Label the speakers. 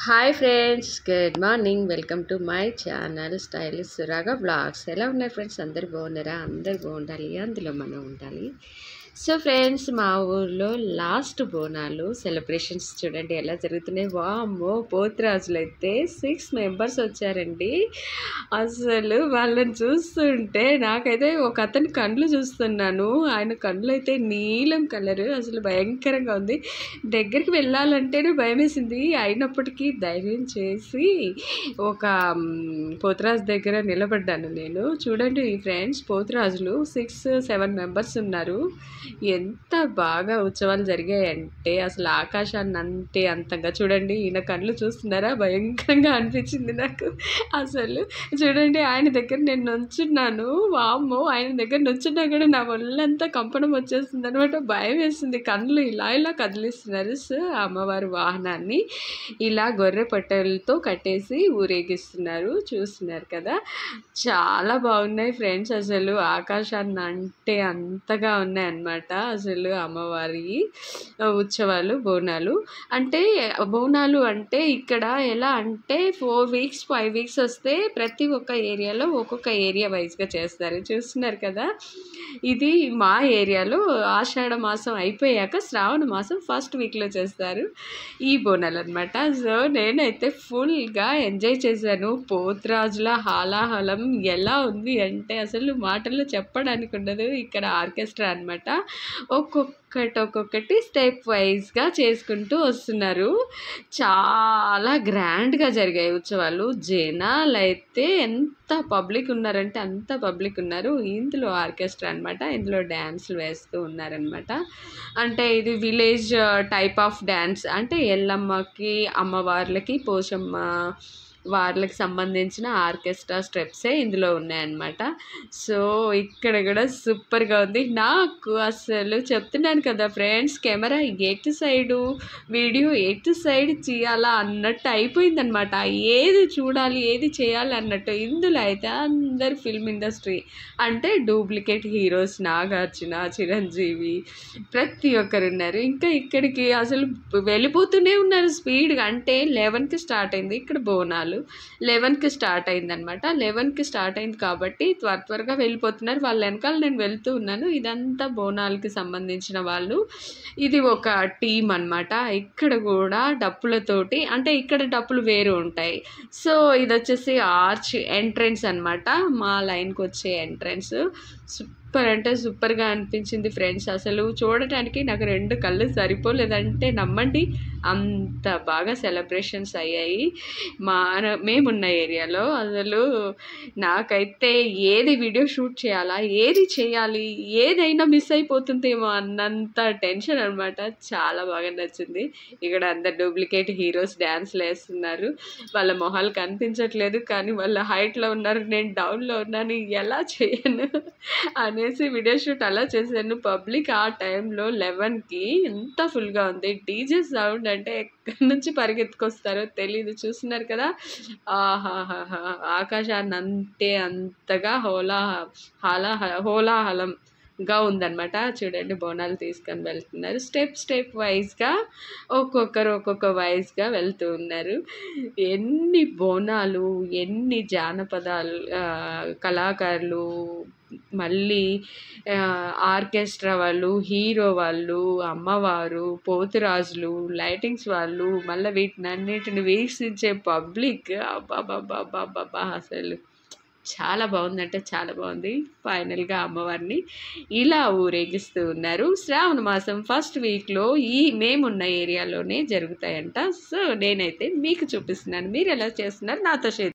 Speaker 1: Hi friends, good morning. Welcome to my channel stylish సురాగా blogs. ఎలా ఉన్నారు friends? అందరు బాగున్నారా? అందరు బాగుండాలి, అందులో మనం ఉండాలి. సో ఫ్రెండ్స్, మా ఊర్లో లాస్ట్ బోనాలు సెలబ్రేషన్స్ చూడండి ఎలా జరుగుతున్నాయి. వామ్మో, పోతురాజులు అయితే 6 మెంబర్స్ వచ్చారండి. అసలు వాళ్ళని చూస్తుంటే నాకైతే ఒక అతని కళ్ళు చూస్తున్నాను. ఆయన కళ్ళు అయితే నీలం కలరు, అసలు భయంకరంగా ఉంది. దగ్గరికి వెళ్ళాలంటేనే భయం వేసింది. అయినప్పటికీ ధైర్యం చేసి ఒక పోతురాజు దగ్గర నిలబడ్డాను నేను. చూడండి ఫ్రెండ్స్, పోతురాజులు 6-7 మెంబర్స్ ఉన్నారు. ఎంత బాగా ఉత్సవాలు జరిగాయంటే అసలు ఆకాశాన్ని అంతగా చూడండి. ఈయన కళ్ళు చూస్తున్నారా? భయంకరంగా అనిపించింది నాకు. అసలు చూడండి, ఆయన దగ్గర నేను నుంచున్నాను. వామ్మో, ఆయన దగ్గర నుంచున్నా కూడా నా ఒళ్ళంతా కంపనం వచ్చేస్తుంది అనమాట. భయం వేస్తుంది. కళ్ళు ఇలా కదిలిస్తున్నారు. సో అమ్మవారి వాహనాన్ని ఇలా గొర్రె పట్టెలతో కట్టేసి ఊరేగిస్తున్నారు. చూస్తున్నారు కదా, చాలా బాగున్నాయి ఫ్రెండ్స్. అసలు ఆకాశాన్ని అంతగా ఉన్నాయి అన్నమాట. అసలు అమ్మవారి ఉత్సవాలు, బోనాలు అంటే ఇక్కడ ఎలా అంటే 4 వీక్స్ 5 వీక్స్ వస్తే ప్రతి ఒక్క ఏరియాలో ఒక్కొక్క ఏరియా వైజ్గా చేస్తారు. చూస్తున్నారు కదా, ఇది మా ఏరియాలో ఆషాఢ మాసం అయిపోయాక శ్రావణ మాసం ఫస్ట్ వీక్లో చేస్తారు ఈ బోనాలు అనమాట. సో నేనైతే ఫుల్గా ఎంజాయ్ చేశాను. పోతురాజుల హాలాహలం ఎలా ఉంది అంటే అసలు మాటల్లో చెప్పడానికి ఉండదు. ఇక్కడ ఆర్కెస్ట్రా అనమాట. ఒక్కొక్కటి స్టెప్ వైజ్గా చేసుకుంటూ వస్తున్నారు. చాలా గ్రాండ్గా జరిగాయి ఉత్సవాలు. జనాలు అయితే ఎంత పబ్లిక్ ఉన్నారంటే అంత పబ్లిక్ ఉన్నారు. ఇందులో ఆర్కెస్ట్రా అనమాట. ఇందులో డ్యాన్స్లు వేస్తూ ఉన్నారనమాట. అంటే ఇది విలేజ్ టైప్ ఆఫ్ డ్యాన్స్. అంటే ఎల్లమ్మకి, అమ్మవార్లకి, పోషమ్మ వాళ్ళకి సంబంధించిన ఆర్కెస్ట్రా స్టెప్సే ఇందులో ఉన్నాయన్నమాట. సో ఇక్కడ కూడా సూపర్గా ఉంది. నాకు అసలు చెప్తున్నాను కదా ఫ్రెండ్స్, కెమెరా ఎటు సైడు, వీడియో ఎటు సైడ్ చేయాలా అన్నట్టు అయిపోయిందనమాట. ఏది చూడాలి, ఏది చేయాలి అన్నట్టు. ఇందులో అయితే అందరు ఫిల్మ్ ఇండస్ట్రీ అంటే డూప్లికేట్ హీరోస్, నాగార్జున, చిరంజీవి, ప్రతి ఒక్కరు ఉన్నారు. ఇంకా ఇక్కడికి అసలు వెళ్ళిపోతూనే ఉన్నారు స్పీడ్గా. అంటే 11కి స్టార్ట్ అయింది ఇక్కడ బోనాలు. 11కి స్టార్ట్ అయిందనమాట. 11కి స్టార్ట్ అయింది కాబట్టి త్వరగా వెళ్ళిపోతున్నారు. వాళ్ళ వెనకాల నేను వెళ్తూ ఉన్నాను. ఇదంతా బోనాలకి సంబంధించిన వాళ్ళు. ఇది ఒక టీం అనమాట. ఇక్కడ కూడా డప్పులతోటి, అంటే ఇక్కడ డప్పులు వేరు ఉంటాయి. సో ఇది వచ్చేసి ఆర్చ్ ఎంట్రన్స్ అనమాట. మా లైన్కి వచ్చే ఎంట్రన్స్. సూపర్ అంటే సూపర్గా అనిపించింది ఫ్రెండ్స్. అసలు చూడటానికి నాకు 2 కళ్ళు సరిపోలేదంటే నమ్మండి, అంత బాగా సెలబ్రేషన్స్ అయ్యాయి మేమున్న ఏరియాలో. అసలు నాకైతే ఏది వీడియో షూట్ చేయాలా, ఏది చేయాలి, ఏదైనా మిస్ అయిపోతుందేమో అన్నంత టెన్షన్ అనమాట. చాలా బాగా నచ్చింది. ఇక్కడ అందరు డూప్లికేట్ హీరోస్ డ్యాన్స్లు వేస్తున్నారు. వాళ్ళ మొహాలు కనిపించట్లేదు, కానీ వాళ్ళ హైట్లో ఉన్నారు, నేను డౌన్లో ఉన్నాను, ఎలా చేయను అనేసి వీడియో షూట్ అలా చేశాను. పబ్లిక్ ఆ టైంలో 11కి ఎంత ఫుల్గా ఉంది. డీజే సౌండ్ అంటే ఎక్కడి నుంచి పరిగెత్తుకొస్తారో తెలీదు. చూస్తున్నారు కదా, ఆకాశాన్ని అంతగా హోలాహలంగా ఉందన్నమాట. చూడండి, బోనాలు తీసుకొని వెళ్తున్నారు. స్టెప్ వైజ్గా ఒక్కొక్క వైజ్గా వెళ్తూ ఉన్నారు. ఎన్ని బోనాలు, ఎన్ని జానపదాలు, కళాకారులు, మళ్ళీ ఆర్కెస్ట్రా వాళ్ళు, హీరో వాళ్ళు, అమ్మవారు, పోతురాజులు, లైటింగ్స్ వాళ్ళు, మళ్ళీ వీటినన్నిటిని వీక్షించే పబ్లిక్. అబ్బాబ్బాబ్బాబ్బా, అసలు చాలా బాగుందంటే చాలా బాగుంది. ఫైనల్గా అమ్మవారిని ఇలా ఊరేగిస్తూ ఉన్నారు. శ్రావణ మాసం ఫస్ట్ వీక్లో మేమున్న ఏరియాలోనే జరుగుతాయంట. సో నేనైతే మీకు చూపిస్తున్నాను. మీరు ఎలా చేస్తున్నారు నాతో షేర్